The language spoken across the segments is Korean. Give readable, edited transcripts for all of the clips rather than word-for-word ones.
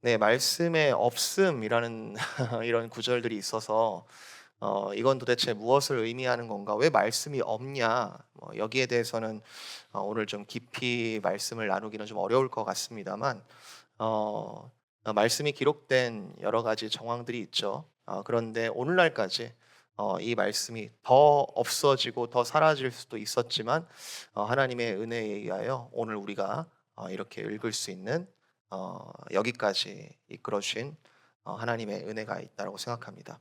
네, 말씀에 없음이라는 이런 구절들이 있어서 이건 도대체 무엇을 의미하는 건가? 왜 말씀이 없냐? 여기에 대해서는 오늘 좀 깊이 말씀을 나누기는 좀 어려울 것 같습니다만 말씀이 기록된 여러 가지 정황들이 있죠. 그런데 오늘날까지 이 말씀이 더 없어지고 더 사라질 수도 있었지만 하나님의 은혜에 의하여 오늘 우리가 이렇게 읽을 수 있는 여기까지 이끌어 주신 하나님의 은혜가 있다고 생각합니다.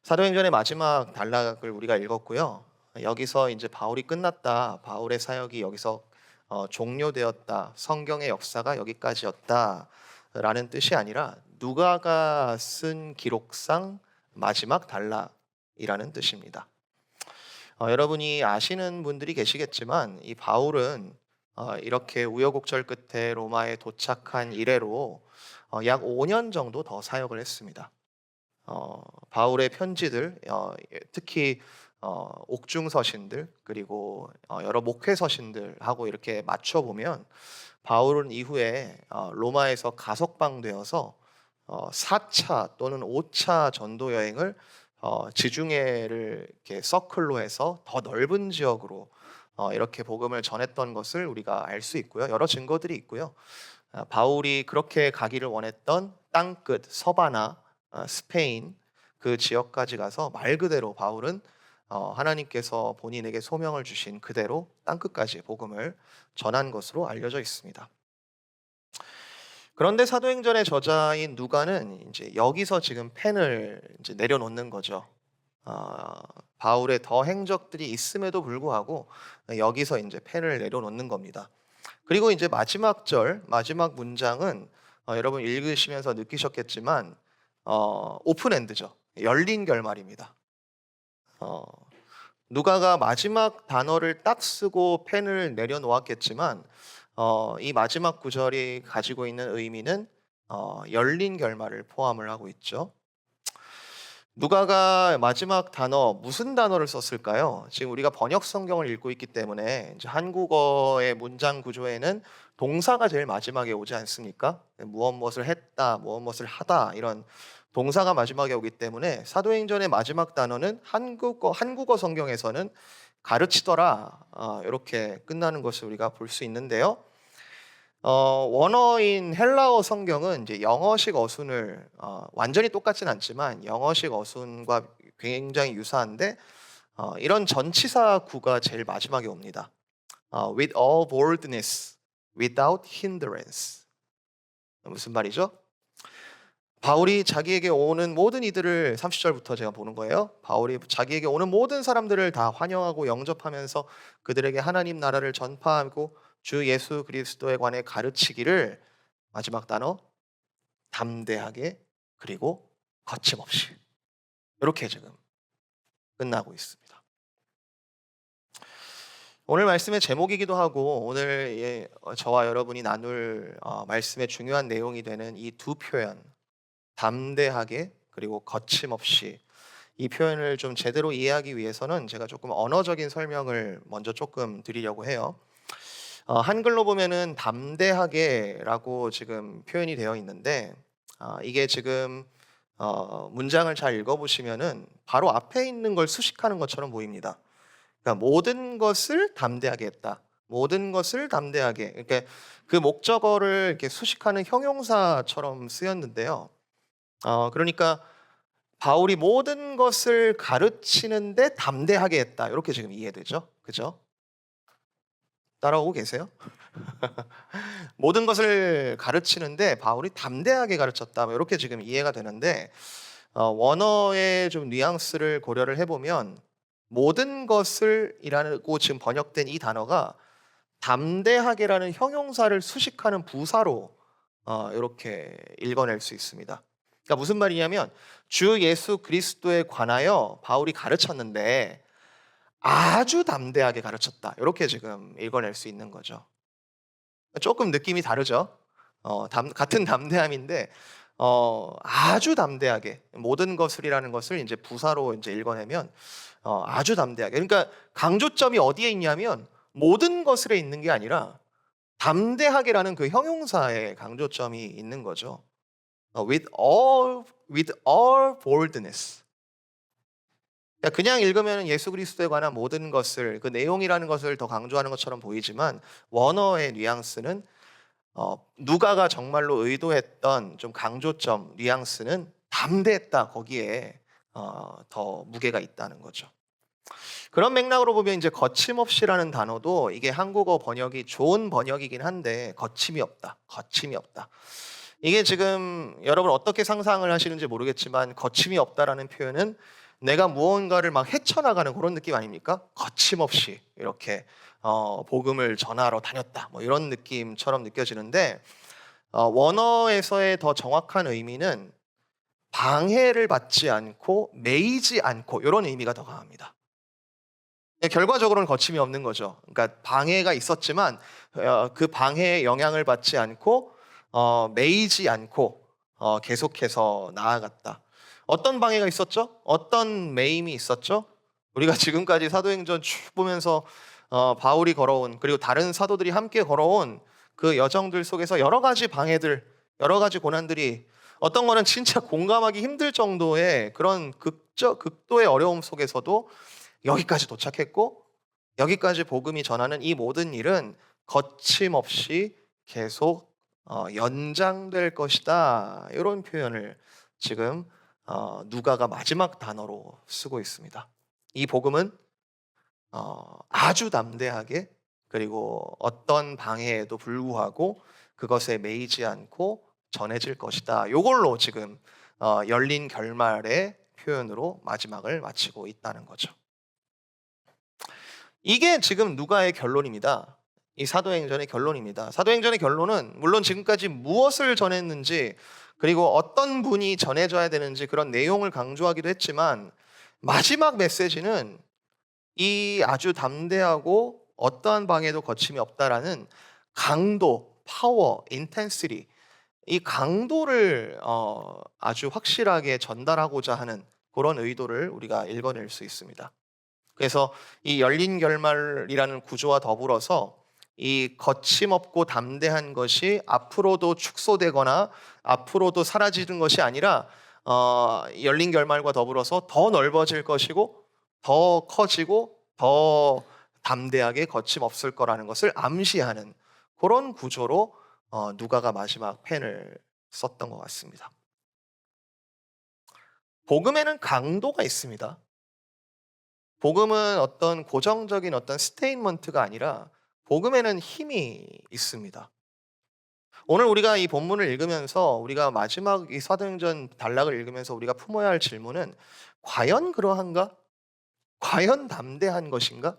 사도행전의 마지막 단락을 우리가 읽었고요. 여기서 이제 바울이 끝났다. 바울의 사역이 여기서 종료되었다. 성경의 역사가 여기까지였다라는 뜻이 아니라 누가가 쓴 기록상 마지막 단락이라는 뜻입니다. 여러분이 아시는 분들이 계시겠지만 이 바울은 이렇게 우여곡절 끝에 로마에 도착한 이래로 약 5년 정도 더 사역을 했습니다. 바울의 편지들, 특히 옥중 서신들 그리고 여러 목회 서신들하고 이렇게 맞춰 보면 바울은 이후에 로마에서 가석방되어서 4차 또는 5차 전도 여행을 지중해를 이렇게 서클로 해서 더 넓은 지역으로 이렇게 복음을 전했던 것을 우리가 알 수 있고요. 여러 증거들이 있고요. 바울이 그렇게 가기를 원했던 땅끝 서바나, 스페인 그 지역까지 가서 말 그대로 바울은 하나님께서 본인에게 소명을 주신 그대로 땅끝까지 복음을 전한 것으로 알려져 있습니다. 그런데 사도행전의 저자인 누가는 이제 여기서 지금 펜을 이제 내려놓는 거죠. 아, 바울의 더 행적들이 있음에도 불구하고 여기서 이제 펜을 내려놓는 겁니다. 그리고 이제 마지막 절, 마지막 문장은 여러분 읽으시면서 느끼셨겠지만 오픈 엔드죠. 열린 결말입니다. 어, 누가가 마지막 단어를 딱 쓰고 펜을 내려놓았겠지만 이 마지막 구절이 가지고 있는 의미는 열린 결말을 포함을 하고 있죠. 누가가 마지막 단어 무슨 단어를 썼을까요? 지금 우리가 번역 성경을 읽고 있기 때문에 이제 한국어의 문장 구조에는 동사가 제일 마지막에 오지 않습니까? 무엇 무엇을 했다, 무엇 무엇을 하다 이런 동사가 마지막에 오기 때문에 사도행전의 마지막 단어는 한국어 성경에서는 가르치더라 이렇게 끝나는 것을 우리가 볼 수 있는데요. 원어인 헬라어 성경은 이제 영어식 어순을 완전히 똑같진 않지만 영어식 어순과 굉장히 유사한데 이런 전치사 구가 제일 마지막에 옵니다. With all boldness, without hindrance. 무슨 말이죠? 바울이 자기에게 오는 모든 이들을 30절부터 제가 보는 거예요. 바울이 자기에게 오는 모든 사람들을 다 환영하고 영접하면서 그들에게 하나님 나라를 전파하고 주 예수 그리스도에 관해 가르치기를 마지막 단어 담대하게 그리고 거침없이 이렇게 지금 끝나고 있습니다. 오늘 말씀의 제목이기도 하고 오늘 저와 여러분이 나눌 말씀의 중요한 내용이 되는 이 두 표현 담대하게 그리고 거침없이 이 표현을 좀 제대로 이해하기 위해서는 제가 조금 언어적인 설명을 먼저 조금 드리려고 해요. 한글로 보면은 담대하게라고 지금 표현이 되어 있는데 이게 지금 문장을 잘 읽어보시면은 바로 앞에 있는 걸 수식하는 것처럼 보입니다. 그러니까 모든 것을 담대하게 했다. 모든 것을 담대하게. 그러니까 그 목적어를 이렇게 수식하는 형용사처럼 쓰였는데요. 그러니까 바울이 모든 것을 가르치는데 담대하게 했다. 이렇게 지금 이해되죠? 그죠? 따라오고 계세요? 모든 것을 가르치는데 바울이 담대하게 가르쳤다. 뭐 이렇게 지금 이해가 되는데 원어의 좀 뉘앙스를 고려를 해보면 모든 것을 이라고 지금 번역된 이 단어가 담대하게라는 형용사를 수식하는 부사로 이렇게 읽어낼 수 있습니다. 그러니까 무슨 말이냐면 주 예수 그리스도에 관하여 바울이 가르쳤는데 아주 담대하게 가르쳤다. 이렇게 지금 읽어낼 수 있는 거죠. 조금 느낌이 다르죠. 같은 담대함인데 아주 담대하게 모든 것을이라는 것을 이제 부사로 이제 읽어내면 아주 담대하게. 그러니까 강조점이 어디에 있냐면 모든 것을에 있는 게 아니라 담대하게라는 그 형용사에 강조점이 있는 거죠. with all boldness. 그냥 읽으면 예수 그리스도에 관한 모든 것을 그 내용이라는 것을 더 강조하는 것처럼 보이지만 원어의 뉘앙스는 누가가 정말로 의도했던 좀 강조점 뉘앙스는 담대했다 거기에 더 무게가 있다는 거죠. 그런 맥락으로 보면 이제 거침없이라는 단어도 이게 한국어 번역이 좋은 번역이긴 한데 거침이 없다. 거침이 없다. 이게 지금 여러분 어떻게 상상을 하시는지 모르겠지만 거침이 없다라는 표현은 내가 무언가를 막 헤쳐나가는 그런 느낌 아닙니까? 거침없이 이렇게 복음을 전하러 다녔다. 뭐 이런 느낌처럼 느껴지는데 원어에서의 더 정확한 의미는 방해를 받지 않고 매이지 않고 이런 의미가 더 강합니다. 결과적으로는 거침이 없는 거죠. 그러니까 방해가 있었지만 그 방해의 영향을 받지 않고 매이지 않고 계속해서 나아갔다. 어떤 방해가 있었죠? 어떤 매임이 있었죠? 우리가 지금까지 사도행전 쭉 보면서 바울이 걸어온 그리고 다른 사도들이 함께 걸어온 그 여정들 속에서 여러 가지 방해들, 여러 가지 고난들이 어떤 거는 진짜 공감하기 힘들 정도의 그런 극도의 어려움 속에서도 여기까지 도착했고 여기까지 복음이 전하는 이 모든 일은 거침없이 계속 연장될 것이다. 이런 표현을 지금 누가가 마지막 단어로 쓰고 있습니다. 이 복음은 아주 담대하게 그리고 어떤 방해에도 불구하고 그것에 매이지 않고 전해질 것이다. 이걸로 지금 열린 결말의 표현으로 마지막을 마치고 있다는 거죠. 이게 지금 누가의 결론입니다. 이 사도행전의 결론입니다. 사도행전의 결론은 물론 지금까지 무엇을 전했는지 그리고 어떤 분이 전해져야 되는지 그런 내용을 강조하기도 했지만 마지막 메시지는 이 아주 담대하고 어떠한 방해도 거침이 없다라는 강도, 파워, 인텐시티 이 강도를 아주 확실하게 전달하고자 하는 그런 의도를 우리가 읽어낼 수 있습니다. 그래서 이 열린 결말이라는 구조와 더불어서 이 거침없고 담대한 것이 앞으로도 축소되거나 앞으로도 사라지는 것이 아니라 열린 결말과 더불어서 더 넓어질 것이고 더 커지고 더 담대하게 거침없을 거라는 것을 암시하는 그런 구조로 누가가 마지막 펜을 썼던 것 같습니다. 복음에는 강도가 있습니다. 복음은 어떤 고정적인 어떤 스테이트먼트가 아니라 복음에는 힘이 있습니다. 오늘 우리가 이 본문을 읽으면서 우리가 마지막 이 사도행전 단락을 읽으면서 우리가 품어야 할 질문은 과연 그러한가? 과연 담대한 것인가?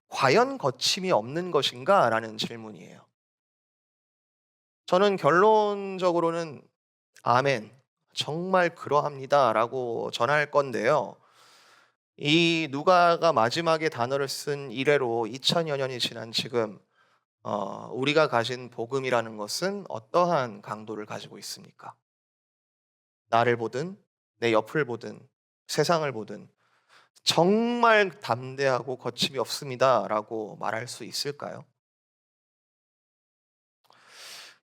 과연 거침이 없는 것인가? 라는 질문이에요. 저는 결론적으로는 아멘, 정말 그러합니다 라고 전할 건데요. 이 누가가 마지막에 단어를 쓴 이래로 2000여 년이 지난 지금 우리가 가진 복음이라는 것은 어떠한 강도를 가지고 있습니까? 나를 보든 내 옆을 보든 세상을 보든 정말 담대하고 거침이 없습니다라고 말할 수 있을까요?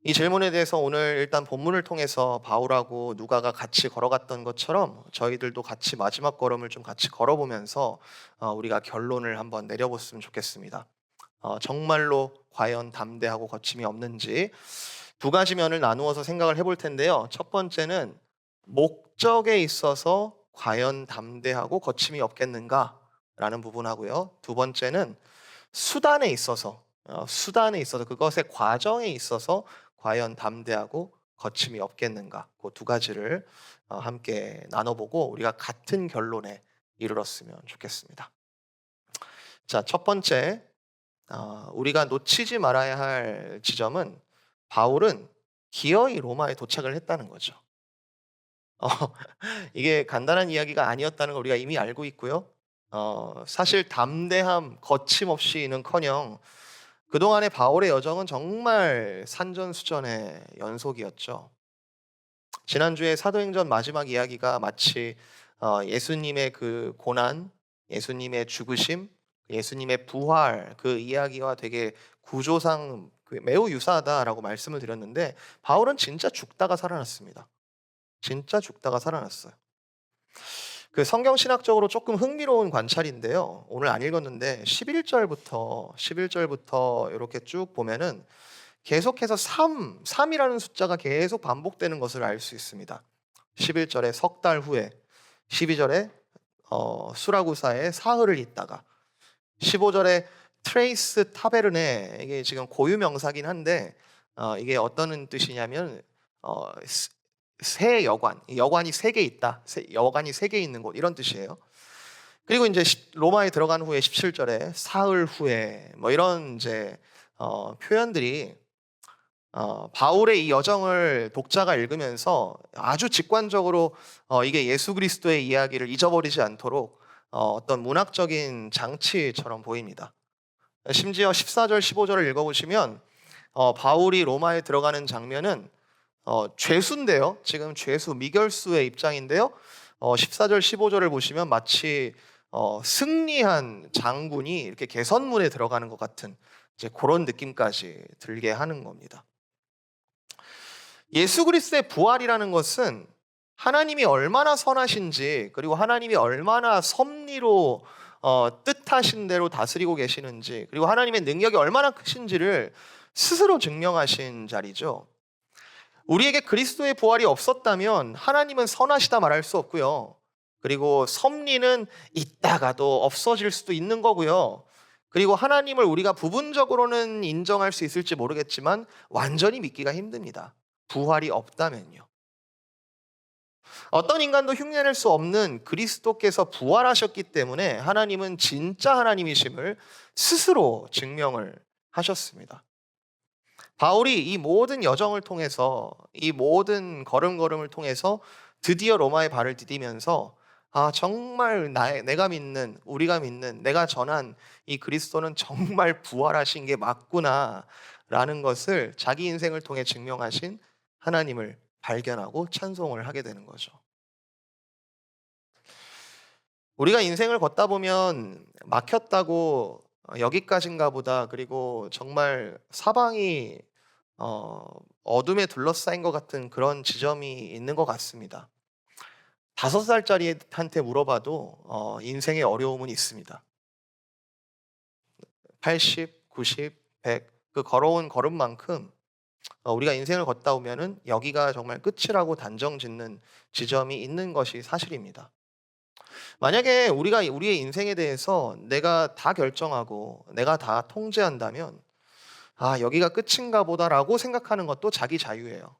이 질문에 대해서 오늘 일단 본문을 통해서 바울하고 누가가 같이 걸어갔던 것처럼 저희들도 같이 마지막 걸음을 좀 같이 걸어보면서 우리가 결론을 한번 내려봤으면 좋겠습니다. 정말로 과연 담대하고 거침이 없는지 두 가지 면을 나누어서 생각을 해볼 텐데요. 첫 번째는 목적에 있어서 과연 담대하고 거침이 없겠는가라는 부분하고요. 두 번째는 수단에 있어서 그것의 과정에 있어서 과연 담대하고 거침이 없겠는가 그 두 가지를 함께 나눠보고 우리가 같은 결론에 이르렀으면 좋겠습니다. 자, 첫 번째 우리가 놓치지 말아야 할 지점은 바울은 기어이 로마에 도착을 했다는 거죠. 이게 간단한 이야기가 아니었다는 걸 우리가 이미 알고 있고요. 사실 담대함, 거침없이는커녕 그동안의 바울의 여정은 정말 산전수전의 연속이었죠. 지난주에 사도행전 마지막 이야기가 마치 예수님의 그 고난, 예수님의 죽으심, 예수님의 부활 그 이야기와 되게 구조상 매우 유사하다라고 말씀을 드렸는데 바울은 진짜 죽다가 살아났습니다. 진짜 죽다가 살아났어요. 그 성경 신학적으로 조금 흥미로운 관찰인데요. 오늘 안 읽었는데 11절부터 이렇게 쭉 보면은 계속해서 3이라는 숫자가 계속 반복되는 것을 알 수 있습니다. 11절에 석 달 후에, 12절에 수라구사에 사흘을 있다가, 15절에 트레이스 타베르네, 이게 지금 고유 명사긴 한데 이게 어떤 뜻이냐면 새 여관, 여관이 세 개 있다, 여관이 세 개 있는 곳, 이런 뜻이에요. 그리고 이제 로마에 들어간 후에 17절에 사흘 후에 뭐 이런 이제 표현들이 바울의 이 여정을 독자가 읽으면서 아주 직관적으로 이게 예수 그리스도의 이야기를 잊어버리지 않도록 어떤 문학적인 장치처럼 보입니다. 심지어 14절, 15절을 읽어보시면 바울이 로마에 들어가는 장면은 죄수인데요. 지금 죄수, 미결수의 입장인데요. 14절, 15절을 보시면 마치 승리한 장군이 이렇게 개선문에 들어가는 것 같은 이제 그런 느낌까지 들게 하는 겁니다. 예수 그리스도의 부활이라는 것은 하나님이 얼마나 선하신지, 그리고 하나님이 얼마나 섭리로 뜻하신 대로 다스리고 계시는지, 그리고 하나님의 능력이 얼마나 크신지를 스스로 증명하신 자리죠. 우리에게 그리스도의 부활이 없었다면 하나님은 선하시다 말할 수 없고요. 그리고 섭리는 있다가도 없어질 수도 있는 거고요. 그리고 하나님을 우리가 부분적으로는 인정할 수 있을지 모르겠지만 완전히 믿기가 힘듭니다. 부활이 없다면요. 어떤 인간도 흉내낼 수 없는 그리스도께서 부활하셨기 때문에 하나님은 진짜 하나님이심을 스스로 증명을 하셨습니다. 바울이 이 모든 여정을 통해서, 이 모든 걸음걸음을 통해서 드디어 로마의 발을 디디면서 정말 내가 믿는, 우리가 믿는, 내가 전한 이 그리스도는 정말 부활하신 게 맞구나 라는 것을 자기 인생을 통해 증명하신 하나님을 발견하고 찬송을 하게 되는 거죠. 우리가 인생을 걷다 보면 막혔다고 여기까지인가 보다, 그리고 정말 사방이 어둠에 둘러싸인 것 같은 그런 지점이 있는 것 같습니다. 5살짜리한테 물어봐도 인생의 어려움은 있습니다. 80, 90, 100, 그 걸어온 걸음만큼 우리가 인생을 걷다 보면은 여기가 정말 끝이라고 단정 짓는 지점이 있는 것이 사실입니다. 만약에 우리가 우리의 인생에 대해서 내가 다 결정하고 내가 다 통제한다면 여기가 끝인가 보다라고 생각하는 것도 자기 자유예요.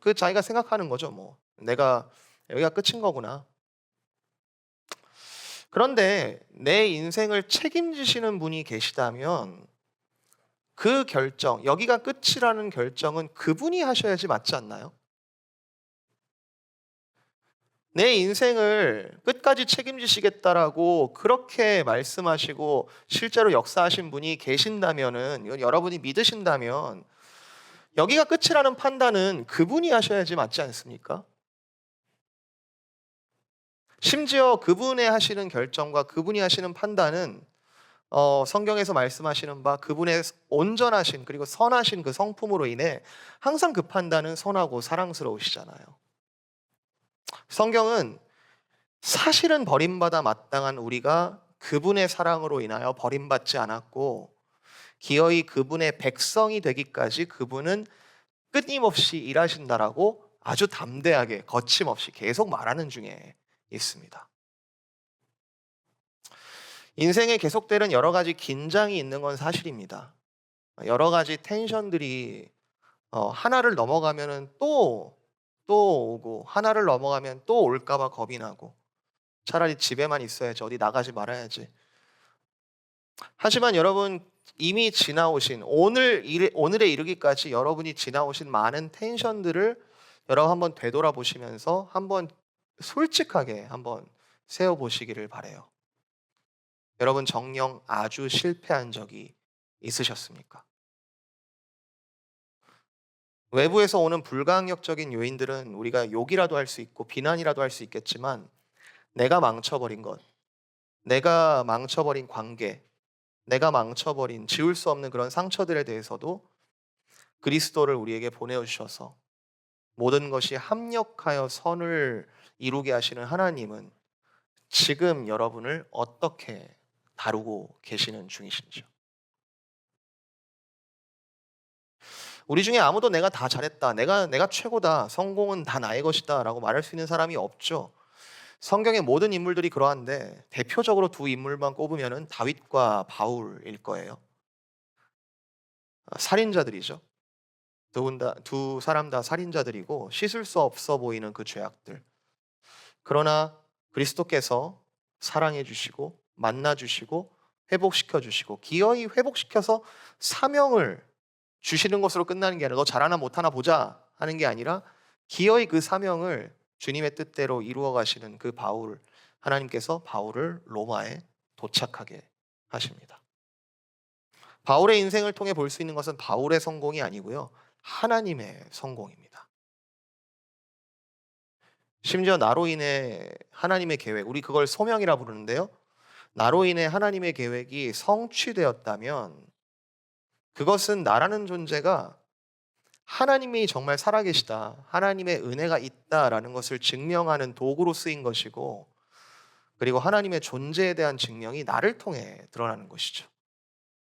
그 자기가 생각하는 거죠, 뭐. 내가 여기가 끝인 거구나. 그런데 내 인생을 책임지시는 분이 계시다면 그 결정, 여기가 끝이라는 결정은 그분이 하셔야지 맞지 않나요? 내 인생을 끝까지 책임지시겠다라고 그렇게 말씀하시고 실제로 역사하신 분이 계신다면은, 이건 여러분이 믿으신다면 여기가 끝이라는 판단은 그분이 하셔야지 맞지 않습니까? 심지어 그분의 하시는 결정과 그분이 하시는 판단은 성경에서 말씀하시는 바 그분의 온전하신 그리고 선하신 그 성품으로 인해 항상 그 판단은 선하고 사랑스러우시잖아요. 성경은 사실은 버림받아 마땅한 우리가 그분의 사랑으로 인하여 버림받지 않았고 기어이 그분의 백성이 되기까지 그분은 끊임없이 일하신다라고 아주 담대하게 거침없이 계속 말하는 중에 있습니다. 인생에 계속되는 여러 가지 긴장이 있는 건 사실입니다. 여러 가지 텐션들이 하나를 넘어가면은 또 오고, 하나를 넘어가면 또 올까봐 겁이 나고, 차라리 집에만 있어야지, 어디 나가지 말아야지. 하지만 여러분, 이미 지나오신 오늘에 이르기까지 여러분이 지나오신 많은 텐션들을 여러분 한번 되돌아보시면서 한번 솔직하게 한번 세워보시기를 바라요. 여러분 정녕 아주 실패한 적이 있으셨습니까? 외부에서 오는 불가항력적인 요인들은 우리가 욕이라도 할 수 있고 비난이라도 할 수 있겠지만 내가 망쳐버린 것, 내가 망쳐버린 관계, 내가 망쳐버린 지울 수 없는 그런 상처들에 대해서도 그리스도를 우리에게 보내주셔서 모든 것이 합력하여 선을 이루게 하시는 하나님은 지금 여러분을 어떻게 다루고 계시는 중이신지요? 우리 중에 아무도 내가 다 잘했다, 내가 최고다, 성공은 다 나의 것이다라고 말할 수 있는 사람이 없죠. 성경의 모든 인물들이 그러한데 대표적으로 두 인물만 꼽으면은 다윗과 바울일 거예요. 살인자들이죠. 두 사람 다 살인자들이고 씻을 수 없어 보이는 그 죄악들. 그러나 그리스도께서 사랑해 주시고 만나 주시고 회복시켜 주시고 기어이 회복시켜서 사명을 주시는 것으로 끝나는 게 아니라 너 잘하나 못하나 보자 하는 게 아니라 기어이 그 사명을 주님의 뜻대로 이루어 가시는 그 바울, 하나님께서 바울을 로마에 도착하게 하십니다. 바울의 인생을 통해 볼 수 있는 것은 바울의 성공이 아니고요, 하나님의 성공입니다. 심지어 나로 인해 하나님의 계획, 우리 그걸 소명이라 부르는데요, 나로 인해 하나님의 계획이 성취되었다면 그것은 나라는 존재가 하나님이 정말 살아계시다, 하나님의 은혜가 있다라는 것을 증명하는 도구로 쓰인 것이고, 그리고 하나님의 존재에 대한 증명이 나를 통해 드러나는 것이죠.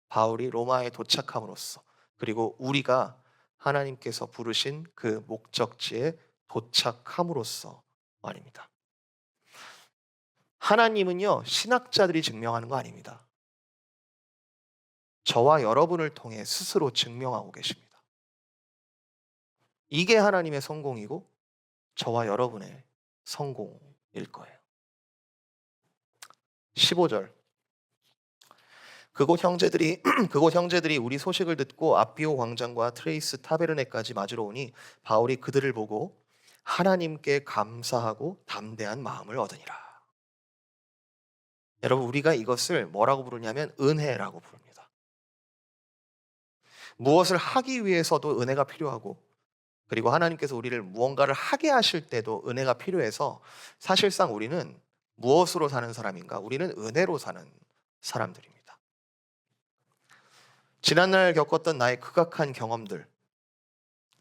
바울이 로마에 도착함으로써, 그리고 우리가 하나님께서 부르신 그 목적지에 도착함으로써 말입니다. 하나님은요, 신학자들이 증명하는 거 아닙니다. 저와 여러분을 통해 스스로 증명하고 계십니다. 이게 하나님의 성공이고 저와 여러분의 성공일 거예요. 15절. 그곳 형제들이 그곳 형제들이 우리 소식을 듣고 아비오 광장과 트레이스 타베르네까지 맞으러 오니 바울이 그들을 보고 하나님께 감사하고 담대한 마음을 얻으니라. 여러분, 우리가 이것을 뭐라고 부르냐면 은혜라고 부릅니다. 무엇을 하기 위해서도 은혜가 필요하고, 그리고 하나님께서 우리를 무언가를 하게 하실 때도 은혜가 필요해서 사실상 우리는 무엇으로 사는 사람인가? 우리는 은혜로 사는 사람들입니다. 지난날 겪었던 나의 극악한 경험들,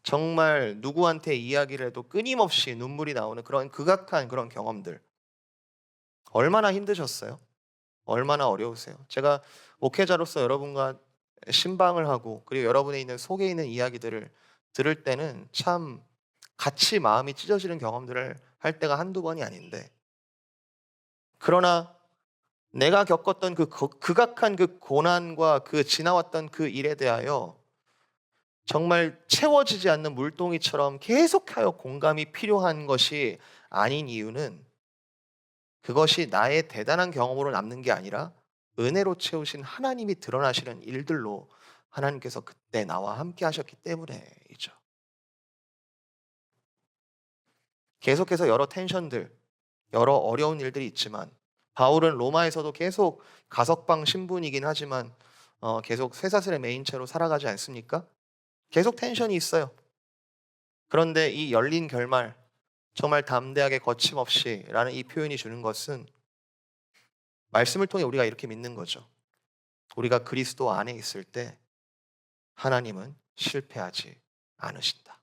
정말 누구한테 이야기를 해도 끊임없이 눈물이 나오는 그런 극악한 그런 경험들, 얼마나 힘드셨어요? 얼마나 어려우세요? 제가 목회자로서 여러분과 신방을 하고, 그리고 여러분의 있는 속에 있는 이야기들을 들을 때는 참 같이 마음이 찢어지는 경험들을 할 때가 한두 번이 아닌데, 그러나 내가 겪었던 그 극악한 그 고난과 그 지나왔던 그 일에 대하여 정말 채워지지 않는 물동이처럼 계속하여 공감이 필요한 것이 아닌 이유는, 그것이 나의 대단한 경험으로 남는 게 아니라 은혜로 채우신 하나님이 드러나시는 일들로 하나님께서 그때 나와 함께 하셨기 때문에이죠. 계속해서 여러 텐션들, 여러 어려운 일들이 있지만, 바울은 로마에서도 계속 가석방 신분이긴 하지만 계속 쇠사슬의 메인체로 살아가지 않습니까? 계속 텐션이 있어요. 그런데 이 열린 결말, 정말 담대하게 거침없이 라는 이 표현이 주는 것은 말씀을 통해 우리가 이렇게 믿는 거죠. 우리가 그리스도 안에 있을 때 하나님은 실패하지 않으신다.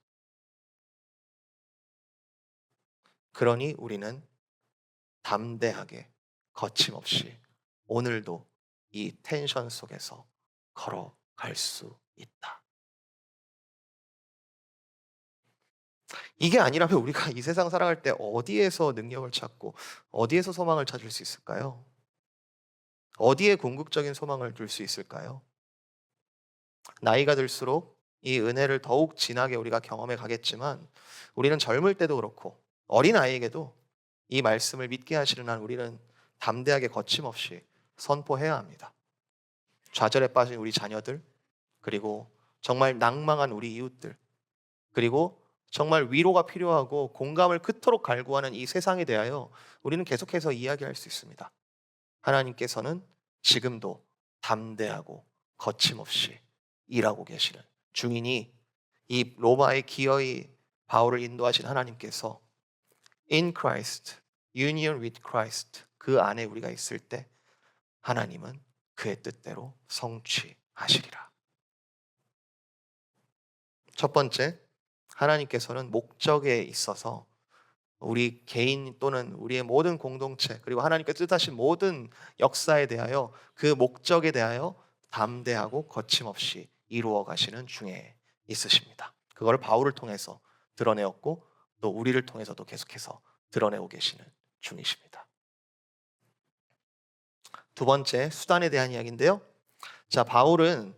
그러니 우리는 담대하게 거침없이 오늘도 이 텐션 속에서 걸어갈 수 있다. 이게 아니라면 우리가 이 세상 살아갈 때 어디에서 능력을 찾고 어디에서 소망을 찾을 수 있을까요? 어디에 궁극적인 소망을 둘 수 있을까요? 나이가 들수록 이 은혜를 더욱 진하게 우리가 경험해 가겠지만, 우리는 젊을 때도 그렇고 어린아이에게도 이 말씀을 믿게 하시는 한 우리는 담대하게 거침없이 선포해야 합니다. 좌절에 빠진 우리 자녀들, 그리고 정말 낭망한 우리 이웃들, 그리고 정말 위로가 필요하고 공감을 그토록 갈구하는 이 세상에 대하여 우리는 계속해서 이야기할 수 있습니다. 하나님께서는 지금도 담대하고 거침없이 일하고 계시는 중이니, 이 로마의 기어이 바울을 인도하신 하나님께서 in Christ, union with Christ, 그 안에 우리가 있을 때 하나님은 그의 뜻대로 성취하시리라. 첫 번째, 하나님께서는 목적에 있어서 우리 개인 또는 우리의 모든 공동체 그리고 하나님께서 뜻하신 모든 역사에 대하여 그 목적에 대하여 담대하고 거침없이 이루어 가시는 중에 있으십니다. 그걸 바울을 통해서 드러내었고 또 우리를 통해서도 계속해서 드러내고 계시는 중이십니다. 두 번째, 수단에 대한 이야기인데요. 자, 바울은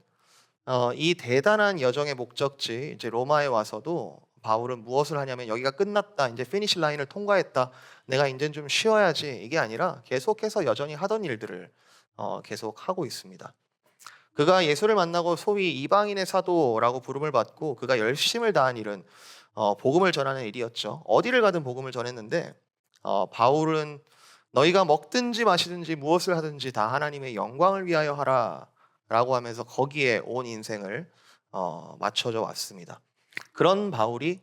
이 대단한 여정의 목적지 이제 로마에 와서도 바울은 무엇을 하냐면 여기가 끝났다. 이제 피니시 라인을 통과했다. 내가 이제 좀 쉬어야지. 이게 아니라 계속해서 여전히 하던 일들을 계속 하고 있습니다. 그가 예수를 만나고 소위 이방인의 사도라고 부름을 받고 그가 열심을 다한 일은 복음을 전하는 일이었죠. 어디를 가든 복음을 전했는데 바울은 너희가 먹든지 마시든지 무엇을 하든지 다 하나님의 영광을 위하여 하라 라고 하면서 거기에 온 인생을 맞춰져 왔습니다. 그런 바울이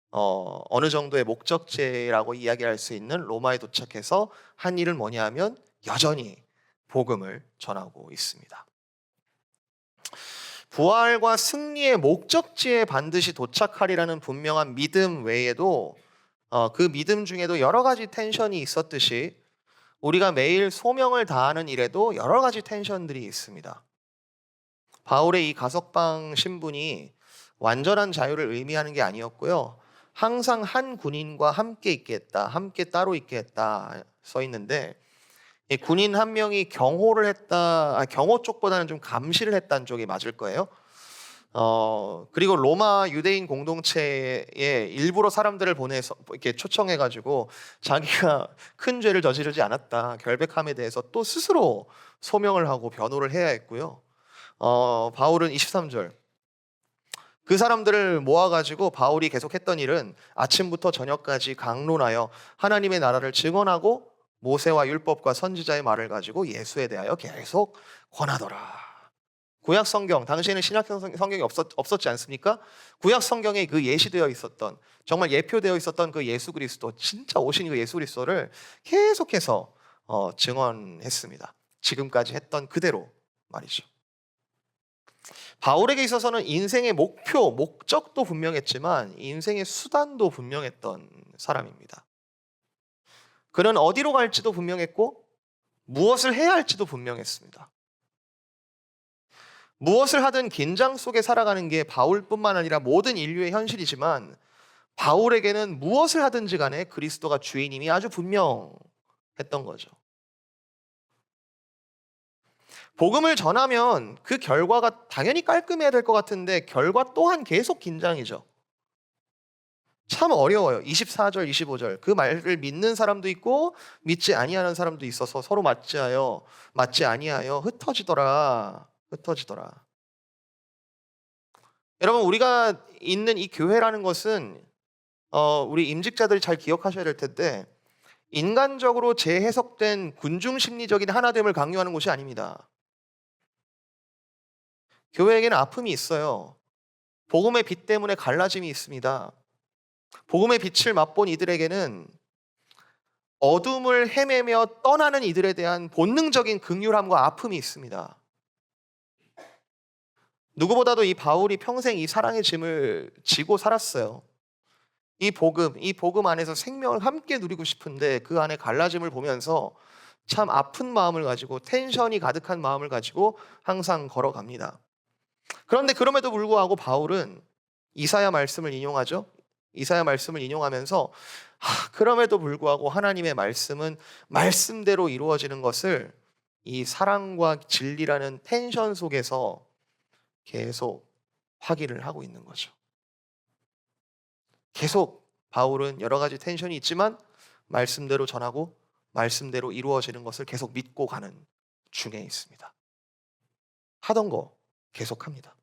어느 정도의 목적지라고 이야기할 수 있는 로마에 도착해서 한 일은 뭐냐 하면 여전히 복음을 전하고 있습니다. 부활과 승리의 목적지에 반드시 도착하리라는 분명한 믿음 외에도 그 믿음 중에도 여러 가지 텐션이 있었듯이 우리가 매일 소명을 다하는 일에도 여러 가지 텐션들이 있습니다. 바울의 이 가석방 신분이 완전한 자유를 의미하는 게 아니었고요. 항상 한 군인과 함께 있겠다, 함께 따로 있겠다 써 있는데 이 군인 한 명이 경호를 했다, 경호 쪽보다는 좀 감시를 했다는 쪽이 맞을 거예요. 그리고 로마 유대인 공동체에 일부러 사람들을 보내서 이렇게 초청해가지고 자기가 큰 죄를 저지르지 않았다 결백함에 대해서 또 스스로 소명을 하고 변호를 해야 했고요. 바울은 23절 그 사람들을 모아가지고 바울이 계속했던 일은 아침부터 저녁까지 강론하여 하나님의 나라를 증언하고 모세와 율법과 선지자의 말을 가지고 예수에 대하여 계속 권하더라. 구약 성경, 당시에는 신약 성경이 없었지 않습니까? 구약 성경에 그 예시되어 있었던 정말 예표되어 있었던 그 예수 그리스도, 진짜 오신 그 예수 그리스도를 계속해서 증언했습니다. 지금까지 했던 그대로 말이죠. 바울에게 있어서는 인생의 목표, 목적도 분명했지만 인생의 수단도 분명했던 사람입니다. 그는 어디로 갈지도 분명했고 무엇을 해야 할지도 분명했습니다. 무엇을 하든 긴장 속에 살아가는 게 바울뿐만 아니라 모든 인류의 현실이지만 바울에게는 무엇을 하든지 간에 그리스도가 주인임이 아주 분명했던 거죠. 복음을 전하면 그 결과가 당연히 깔끔해야 될 것 같은데 결과 또한 계속 긴장이죠. 참 어려워요. 24절, 25절 그 말을 믿는 사람도 있고 믿지 아니하는 사람도 있어서 서로 맞지 아니하여 흩어지더라. 여러분, 우리가 있는 이 교회라는 것은 우리 임직자들이 잘 기억하셔야 될 텐데 인간적으로 재해석된 군중 심리적인 하나됨을 강요하는 곳이 아닙니다. 교회에게는 아픔이 있어요. 복음의 빛 때문에 갈라짐이 있습니다. 복음의 빛을 맛본 이들에게는 어둠을 헤매며 떠나는 이들에 대한 본능적인 긍휼함과 아픔이 있습니다. 누구보다도 이 바울이 평생 이 사랑의 짐을 지고 살았어요. 이 복음 안에서 생명을 함께 누리고 싶은데 그 안에 갈라짐을 보면서 참 아픈 마음을 가지고 텐션이 가득한 마음을 가지고 항상 걸어갑니다. 그런데 그럼에도 불구하고 바울은 이사야 말씀을 인용하죠. 이사야 말씀을 인용하면서 그럼에도 불구하고 하나님의 말씀은 말씀대로 이루어지는 것을 이 사랑과 진리라는 텐션 속에서 계속 확인을 하고 있는 거죠. 계속 바울은 여러 가지 텐션이 있지만 말씀대로 전하고 말씀대로 이루어지는 것을 계속 믿고 가는 중에 있습니다. 하던 거 계속합니다.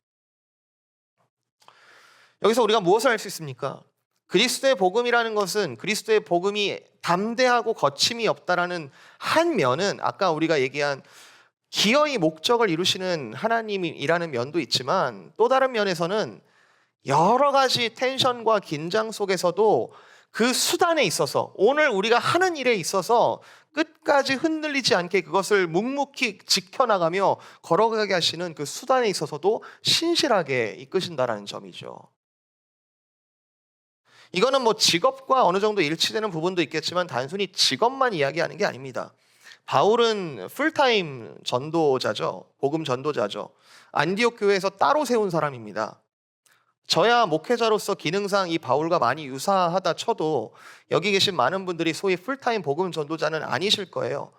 여기서 우리가 무엇을 알 수 있습니까? 그리스도의 복음이라는 것은 그리스도의 복음이 담대하고 거침이 없다라는 한 면은 아까 우리가 얘기한 기어이 목적을 이루시는 하나님이라는 면도 있지만 또 다른 면에서는 여러 가지 텐션과 긴장 속에서도 그 수단에 있어서 오늘 우리가 하는 일에 있어서 끝까지 흔들리지 않게 그것을 묵묵히 지켜나가며 걸어가게 하시는 그 수단에 있어서도 신실하게 이끄신다라는 점이죠. 이거는 뭐 직업과 어느 정도 일치되는 부분도 있겠지만 단순히 직업만 이야기하는 게 아닙니다. 바울은 풀타임 전도자죠. 복음 전도자죠. 안디옥 교회에서 따로 세운 사람입니다. 저야 목회자로서 기능상 이 바울과 많이 유사하다 쳐도 여기 계신 많은 분들이 소위 풀타임 복음 전도자는 아니실 거예요.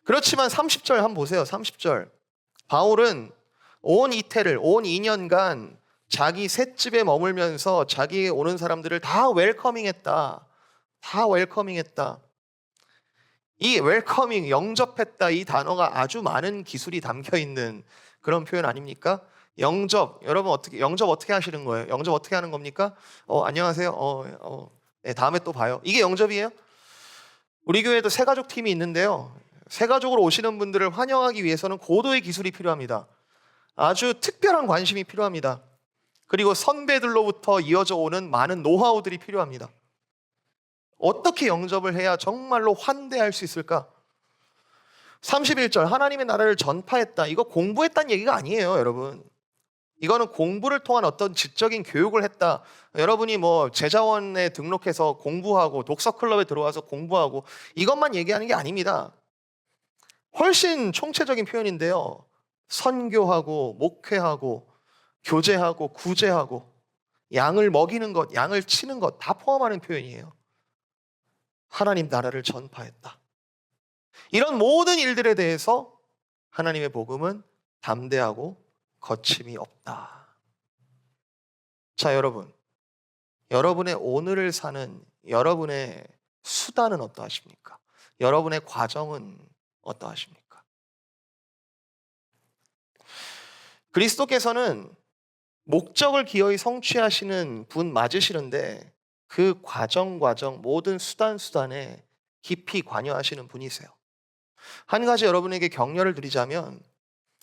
그렇지만 30절 한번 보세요. 30절. 바울은 온 이태를, 온 2년간 자기 셋집에 머물면서 자기에게 오는 사람들을 다 웰커밍했다. 다 웰커밍했다. 이 웰커밍, 영접했다, 이 단어가 아주 많은 기술이 담겨 있는 그런 표현 아닙니까? 영접, 여러분 영접 어떻게 하시는 거예요? 영접 어떻게 하는 겁니까? 안녕하세요. 네, 다음에 또 봐요. 이게 영접이에요? 우리 교회에도 새가족 팀이 있는데요. 새가족으로 오시는 분들을 환영하기 위해서는 고도의 기술이 필요합니다. 아주 특별한 관심이 필요합니다. 그리고 선배들로부터 이어져 오는 많은 노하우들이 필요합니다. 어떻게 영접을 해야 정말로 환대할 수 있을까? 31절 하나님의 나라를 전파했다. 이거 공부했다는 얘기가 아니에요, 여러분. 이거는 공부를 통한 어떤 지적인 교육을 했다. 여러분이 뭐 제자원에 등록해서 공부하고 독서클럽에 들어와서 공부하고 이것만 얘기하는 게 아닙니다. 훨씬 총체적인 표현인데요. 선교하고 목회하고 교제하고 구제하고 양을 먹이는 것, 양을 치는 것 다 포함하는 표현이에요. 하나님 나라를 전파했다. 이런 모든 일들에 대해서 하나님의 복음은 담대하고 거침이 없다. 자, 여러분의 오늘을 사는 여러분의 수단은 어떠하십니까? 여러분의 과정은 어떠하십니까? 그리스도께서는 목적을 기어이 성취하시는 분 맞으시는데 그 과정 모든 수단에 깊이 관여하시는 분이세요. 한 가지 여러분에게 격려를 드리자면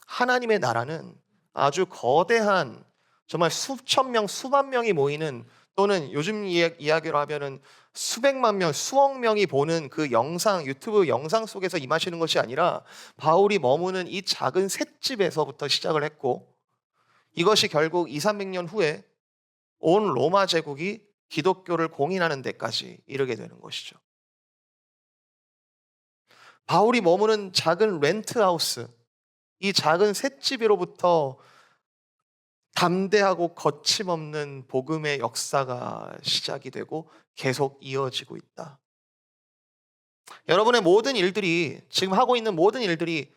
하나님의 나라는 아주 거대한 정말 수천 명, 수만 명이 모이는 또는 요즘 이야기로 하면은 수백만 명, 수억 명이 보는 그 영상, 유튜브 영상 속에서 임하시는 것이 아니라 바울이 머무는 이 작은 셋집에서부터 시작을 했고 이것이 결국 200~300년 후에 온 로마 제국이 기독교를 공인하는 데까지 이르게 되는 것이죠. 바울이 머무는 작은 렌트하우스, 이 작은 셋집으로부터 담대하고 거침없는 복음의 역사가 시작이 되고 계속 이어지고 있다. 여러분의 모든 일들이, 지금 하고 있는 모든 일들이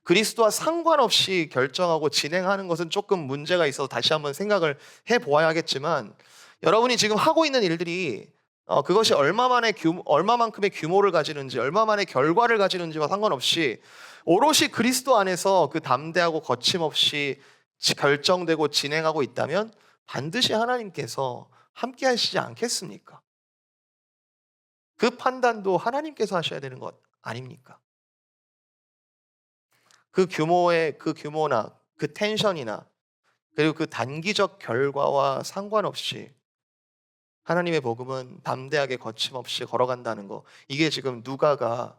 그리스도와 상관없이 결정하고 진행하는 것은 조금 문제가 있어서 다시 한번 생각을 해보아야겠지만 여러분이 지금 하고 있는 일들이 그것이 얼마만큼의 규모를 가지는지 얼마만의 결과를 가지는지와 상관없이 오롯이 그리스도 안에서 그 담대하고 거침없이 결정되고 진행하고 있다면 반드시 하나님께서 함께 하시지 않겠습니까? 그 판단도 하나님께서 하셔야 되는 것 아닙니까? 그 규모나 그 텐션이나 그리고 그 단기적 결과와 상관없이 하나님의 복음은 담대하게 거침없이 걸어간다는 거, 이게 지금 누가가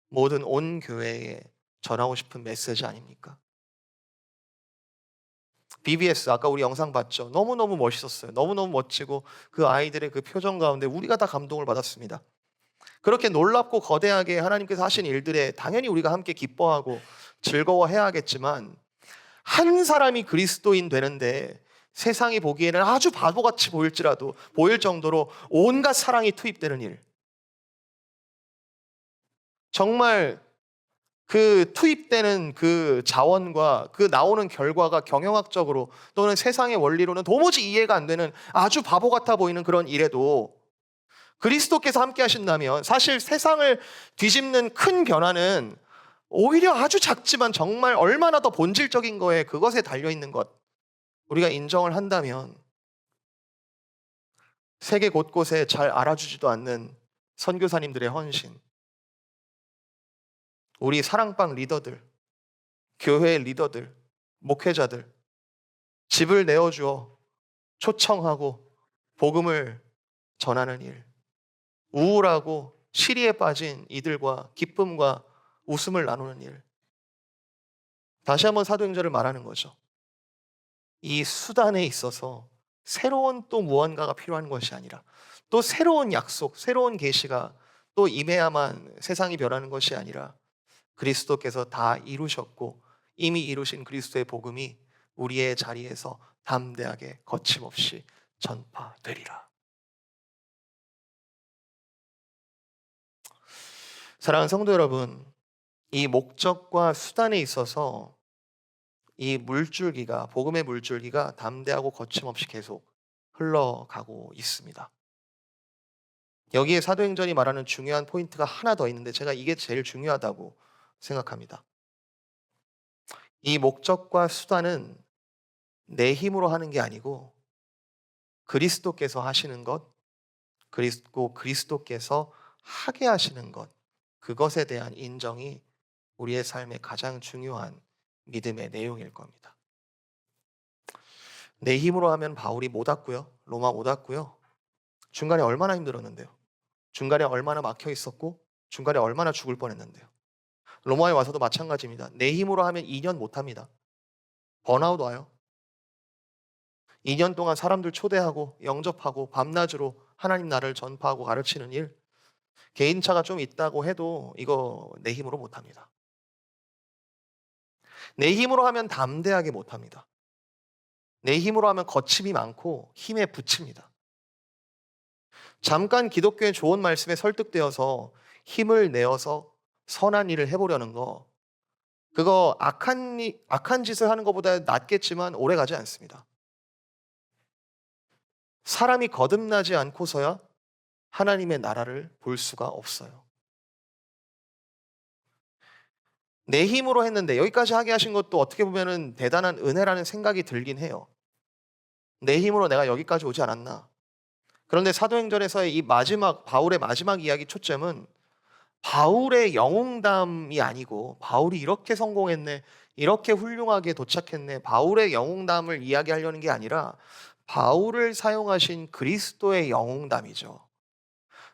모든 온 교회에 전하고 싶은 메시지 아닙니까? BBS 아까 우리 영상 봤죠? 너무너무 멋있었어요. 너무너무 멋지고 그 아이들의 그 표정 가운데 우리가 다 감동을 받았습니다. 그렇게 놀랍고 거대하게 하나님께서 하신 일들에 당연히 우리가 함께 기뻐하고 즐거워해야 하겠지만 한 사람이 그리스도인 되는데 세상이 보기에는 아주 바보같이 보일 정도로 온갖 사랑이 투입되는 일, 정말 그 투입되는 그 자원과 그 나오는 결과가 경영학적으로 또는 세상의 원리로는 도무지 이해가 안 되는 아주 바보 같아 보이는 그런 일에도 그리스도께서 함께 하신다면 사실 세상을 뒤집는 큰 변화는 오히려 아주 작지만 정말 얼마나 더 본질적인 거에 그것에 달려있는 것 우리가 인정을 한다면 세계 곳곳에 잘 알아주지도 않는 선교사님들의 헌신, 우리 사랑방 리더들, 교회 리더들, 목회자들 집을 내어주어 초청하고 복음을 전하는 일, 우울하고 시리에 빠진 이들과 기쁨과 웃음을 나누는 일. 다시 한번 사도행전을 말하는 거죠. 이 수단에 있어서 새로운 또 무언가가 필요한 것이 아니라, 또 새로운 약속, 새로운 계시가 또 임해야만 세상이 변하는 것이 아니라, 그리스도께서 다 이루셨고 이미 이루신 그리스도의 복음이 우리의 자리에서 담대하게 거침없이 전파되리라. 사랑하는 성도 여러분, 이 목적과 수단에 있어서 이 물줄기가, 복음의 물줄기가 담대하고 거침없이 계속 흘러가고 있습니다. 여기에 사도행전이 말하는 중요한 포인트가 하나 더 있는데, 제가 이게 제일 중요하다고 생각합니다. 이 목적과 수단은 내 힘으로 하는 게 아니고 그리스도께서 하시는 것, 그리고 그리스도께서 하게 하시는 것, 그것에 대한 인정이 우리의 삶의 가장 중요한 믿음의 내용일 겁니다. 내 힘으로 하면 바울이 못 왔고요. 로마 못 왔고요. 중간에 얼마나 힘들었는데요. 중간에 얼마나 막혀 있었고, 중간에 얼마나 죽을 뻔했는데요. 로마에 와서도 마찬가지입니다. 내 힘으로 하면 2년 못 합니다. 번아웃 와요. 2년 동안 사람들 초대하고 영접하고 밤낮으로 하나님 나라를 전파하고 가르치는 일, 개인차가 좀 있다고 해도 이거 내 힘으로 못 합니다. 내 힘으로 하면 담대하게 못 합니다. 내 힘으로 하면 거침이 많고 힘에 부칩니다. 잠깐 기독교의 좋은 말씀에 설득되어서 힘을 내어서 선한 일을 해보려는 거, 그거 악한 짓을 하는 것보다 낫겠지만 오래 가지 않습니다. 사람이 거듭나지 않고서야 하나님의 나라를 볼 수가 없어요. 내 힘으로 했는데 여기까지 하게 하신 것도 어떻게 보면은 대단한 은혜라는 생각이 들긴 해요. 내 힘으로 내가 여기까지 오지 않았나. 그런데 사도행전에서의 이 마지막, 바울의 마지막 이야기 초점은 바울의 영웅담이 아니고, 바울이 이렇게 성공했네, 이렇게 훌륭하게 도착했네, 바울의 영웅담을 이야기하려는 게 아니라 바울을 사용하신 그리스도의 영웅담이죠.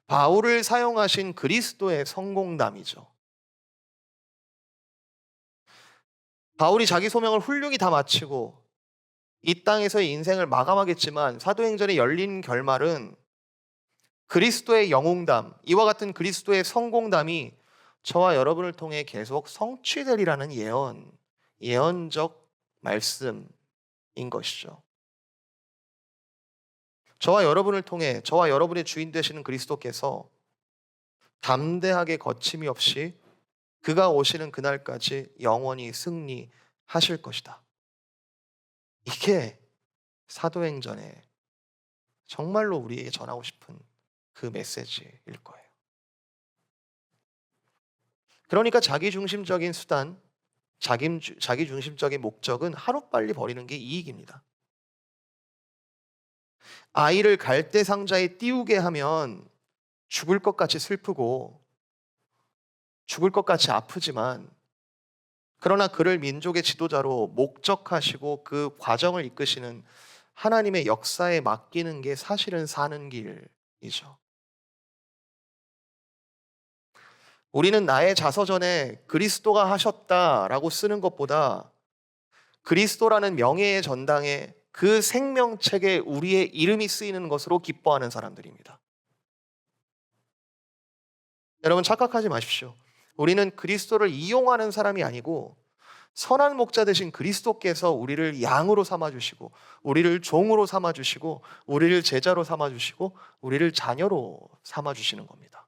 바울을 사용하신 그리스도의 성공담이죠. 바울이 자기 소명을 훌륭히 다 마치고 이 땅에서의 인생을 마감하겠지만, 사도행전의 열린 결말은 그리스도의 영웅담, 이와 같은 그리스도의 성공담이 저와 여러분을 통해 계속 성취되리라는 예언적 말씀인 것이죠. 저와 여러분을 통해, 저와 여러분의 주인 되시는 그리스도께서 담대하게 거침이 없이 그가 오시는 그날까지 영원히 승리하실 것이다. 이게 사도행전에 정말로 우리에게 전하고 싶은 그 메시지일 거예요. 그러니까 자기중심적인 수단, 자기중심적인 목적은 하루빨리 버리는 게 이익입니다. 아이를 갈대 상자에 띄우게 하면 죽을 것 같이 슬프고 죽을 것 같이 아프지만, 그러나 그를 민족의 지도자로 목적하시고 그 과정을 이끄시는 하나님의 역사에 맡기는 게 사실은 사는 길이죠. 우리는 나의 자서전에 그리스도가 하셨다라고 쓰는 것보다 그리스도라는 명예의 전당에 그 생명책에 우리의 이름이 쓰이는 것으로 기뻐하는 사람들입니다. 여러분, 착각하지 마십시오. 우리는 그리스도를 이용하는 사람이 아니고 선한 목자 되신 그리스도께서 우리를 양으로 삼아주시고, 우리를 종으로 삼아주시고, 우리를 제자로 삼아주시고, 우리를 자녀로 삼아주시는 겁니다.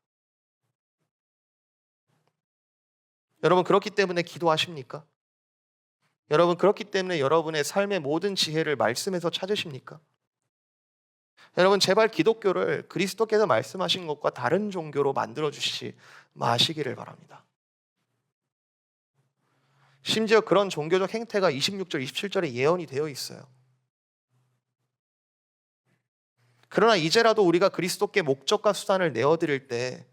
여러분, 그렇기 때문에 기도하십니까? 여러분, 그렇기 때문에 여러분의 삶의 모든 지혜를 말씀에서 찾으십니까? 여러분, 제발 기독교를 그리스도께서 말씀하신 것과 다른 종교로 만들어주시지 마시기를 바랍니다. 심지어 그런 종교적 행태가 26절, 27절에 예언이 되어 있어요. 그러나 이제라도 우리가 그리스도께 목적과 수단을 내어드릴 때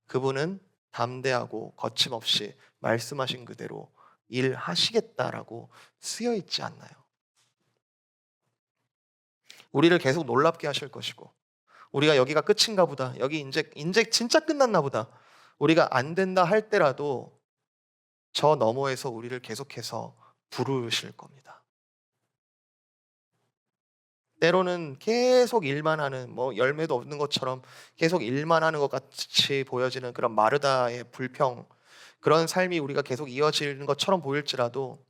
그분은 담대하고 거침없이 말씀하신 그대로 일하시겠다라고 쓰여 있지 않나요? 우리를 계속 놀랍게 하실 것이고, 우리가 여기가 끝인가 보다, 여기 이제 진짜 끝났나 보다, 우리가 안 된다 할 때라도 저 너머에서 우리를 계속해서 부르실 겁니다. 때로는 계속 일만 하는, 열매도 없는 것처럼 계속 일만 하는 것 같이 보여지는 그런 마르다의 불평, 그런 삶이 우리가 계속 이어지는 것처럼 보일지라도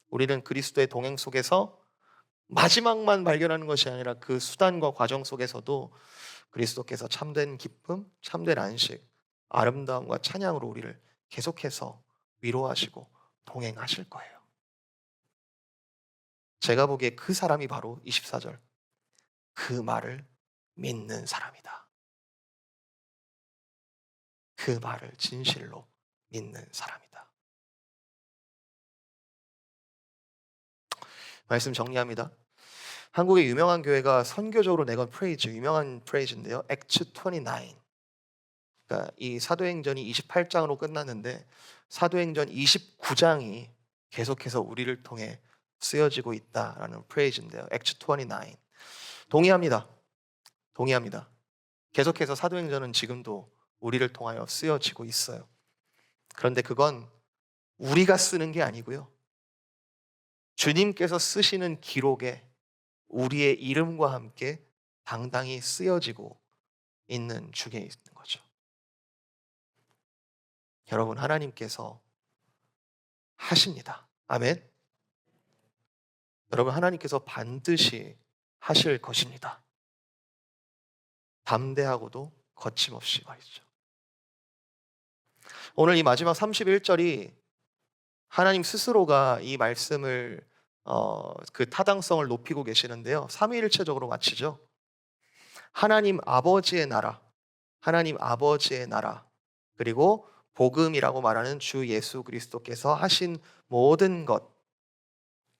우리는 그리스도의 동행 속에서 마지막만 발견하는 것이 아니라 그 수단과 과정 속에서도 그리스도께서 참된 기쁨, 참된 안식, 아름다움과 찬양으로 우리를 계속해서 위로하시고 동행하실 거예요. 제가 보기에 그 사람이 바로 24절, 그 말을 믿는 사람이다. 그 말을 진실로 믿는 사람이다. 말씀 정리합니다. 한국의 유명한 교회가 선교적으로 내건 프레이즈, 유명한 프레이즈인데요. Acts 29. 그러니까 이 사도행전이 28장으로 끝났는데 사도행전 29장이 계속해서 우리를 통해 쓰여지고 있다라는 프레이즈인데요. Acts 29. 동의합니다. 동의합니다. 계속해서 사도행전은 지금도 우리를 통하여 쓰여지고 있어요. 그런데 그건 우리가 쓰는 게 아니고요. 주님께서 쓰시는 기록에 우리의 이름과 함께 당당히 쓰여지고 있는 중에 있는 거죠. 여러분, 하나님께서 하십니다. 아멘. 여러분, 하나님께서 반드시 하실 것입니다. 담대하고도 거침없이 말이죠. 오늘 이 마지막 31절이 하나님 스스로가 이 말씀을 그 타당성을 높이고 계시는데요. 삼위일체적으로 마치죠. 하나님 아버지의 나라, 하나님 아버지의 나라, 그리고 복음이라고 말하는 주 예수 그리스도께서 하신 모든 것,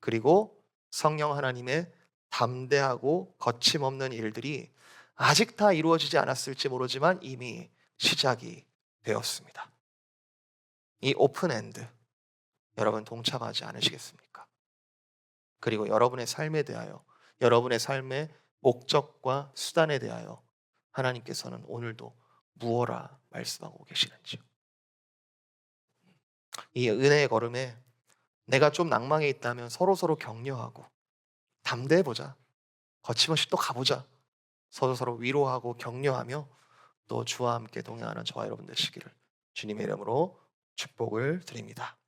그리고 성령 하나님의 담대하고 거침없는 일들이 아직 다 이루어지지 않았을지 모르지만 이미 시작이 되었습니다. 이 오픈엔드, 여러분 동참하지 않으시겠습니까? 그리고 여러분의 삶에 대하여, 여러분의 삶의 목적과 수단에 대하여 하나님께서는 오늘도 무엇라 말씀하고 계시는지요? 이 은혜의 걸음에 내가 좀 낭망해 있다면 서로서로 격려하고 담대해보자, 거침없이 또 가보자, 서로서로 위로하고 격려하며 또 주와 함께 동행하는 저와 여러분 되시기를 주님의 이름으로 축복을 드립니다.